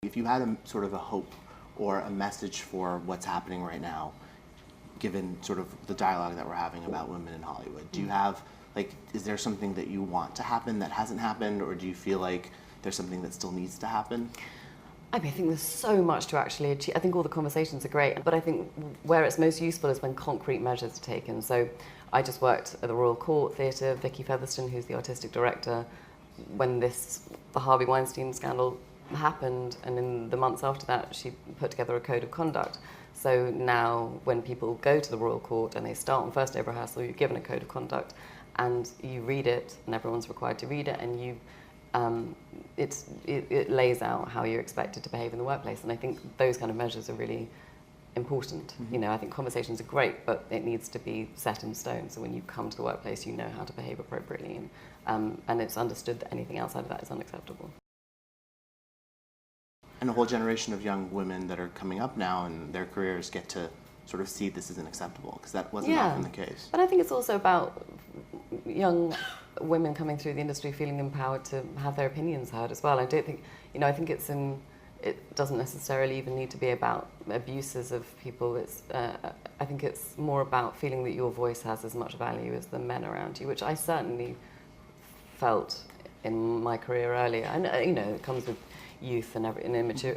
If you had a sort of a hope or a message for what's happening right now, given sort of the dialogue that we're having about women in Hollywood, do you have, like, is there something that you want to happen that hasn't happened, or do you feel like there's something that still needs to happen? I mean, I think there's so much to actually achieve. I think all the conversations are great, but I think where it's most useful is when concrete measures are taken. So I just worked at the Royal Court Theatre, Vicky Featherston, who's the artistic director, when the Harvey Weinstein scandal happened, and in the months after that she put together a code of conduct. So now when people go to the Royal Court and they start on first day of rehearsal, you're given a code of conduct and you read it, and everyone's required to read it, and it lays out how you're expected to behave in the workplace. And I think those kind of measures are really important. Mm-hmm. You know, I think conversations are great, but it needs to be set in stone. So when you come to the workplace, you know how to behave appropriately, and it's understood that anything outside of that is unacceptable. And a whole generation of young women that are coming up now in their careers get to sort of see this isn't acceptable, because that wasn't often the case. But I think it's also about young women coming through the industry feeling empowered to have their opinions heard as well. I don't think, I think it doesn't necessarily even need to be about abuses of people. I think it's more about feeling that your voice has as much value as the men around you, which I certainly felt in my career earlier. And it comes with youth and immature,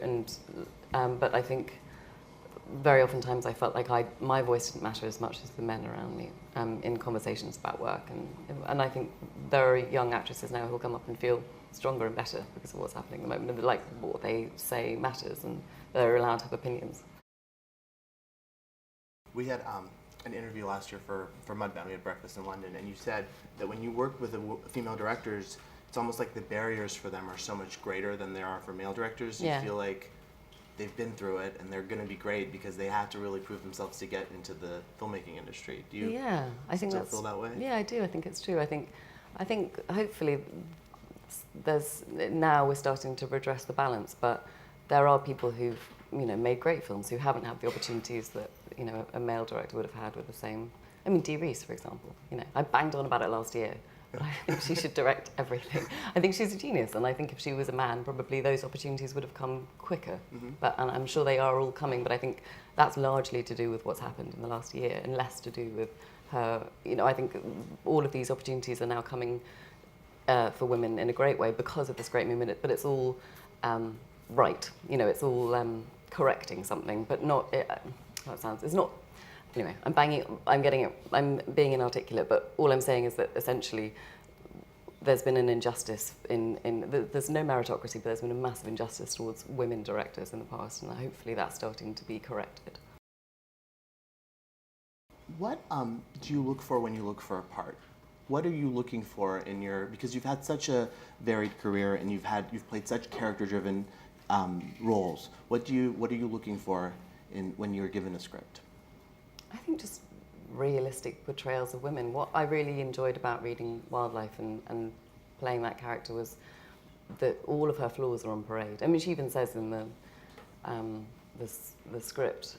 but I think very oftentimes I felt like my voice didn't matter as much as the men around me in conversations about work, and I think there are young actresses now who'll come up and feel stronger and better because of what's happening at the moment, and like what they say matters, and they're allowed to have opinions. We had an interview last year for Mudbound. We had breakfast in London, and you said that when you work with female directors, it's almost like the barriers for them are so much greater than they are for male directors. You feel like they've been through it and they're going to be great because they have to really prove themselves to get into the filmmaking industry. Do you I think still feel that way? Yeah, I do. I think it's true. I think hopefully now we're starting to redress the balance, but there are people who've made great films who haven't had the opportunities that a male director would have had with the same. I mean, Dee Reese, for example. I banged on about it last year. But I think she should direct everything. I think she's a genius, and I think if she was a man, probably those opportunities would have come quicker. Mm-hmm. And I'm sure they are all coming, but I think that's largely to do with what's happened in the last year, and less to do with her. I think all of these opportunities are now coming for women in a great way because of this great movement, but it's all right. It's all correcting something, but not, it's not. Anyway, I'm being inarticulate, but all I'm saying is that essentially there's been an injustice there's no meritocracy, but there's been a massive injustice towards women directors in the past, and hopefully that's starting to be corrected. What do you look for when you look for a part? What are you looking for because you've had such a varied career and you've played such character-driven roles. What are you looking for when you're given a script? I think just realistic portrayals of women. What I really enjoyed about reading Wildlife and playing that character was that all of her flaws are on parade. I mean, she even says in the script,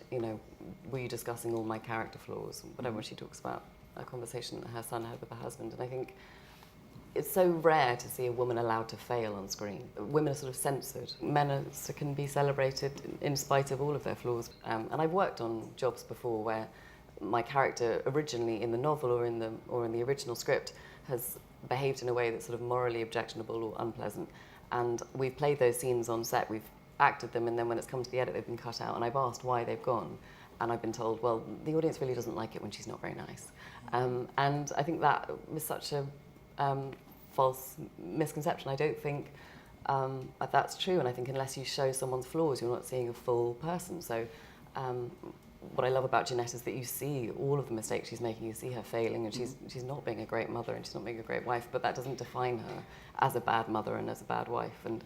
were you discussing all my character flaws? Whatever, when she talks about a conversation that her son had with her husband. And I think it's so rare to see a woman allowed to fail on screen. Women are sort of censored. Men can be celebrated in spite of all of their flaws. And I've worked on jobs before where my character originally in the novel or in the original script has behaved in a way that's sort of morally objectionable or unpleasant. And we've played those scenes on set, we've acted them, and then when it's come to the edit, they've been cut out. And I've asked why they've gone. And I've been told, well, the audience really doesn't like it when she's not very nice. And I think that was such a false misconception. I don't think that's true, and I think unless you show someone's flaws, you're not seeing a full person. So what I love about Jeanette is that you see all of the mistakes she's making, you see her failing, and she's not being a great mother and she's not being a great wife, but that doesn't define her as a bad mother and as a bad wife. And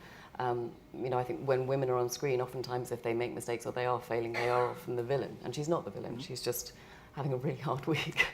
I think when women are on screen, oftentimes if they make mistakes or they are failing, they are often the villain, and she's not the villain, she's just having a really hard week.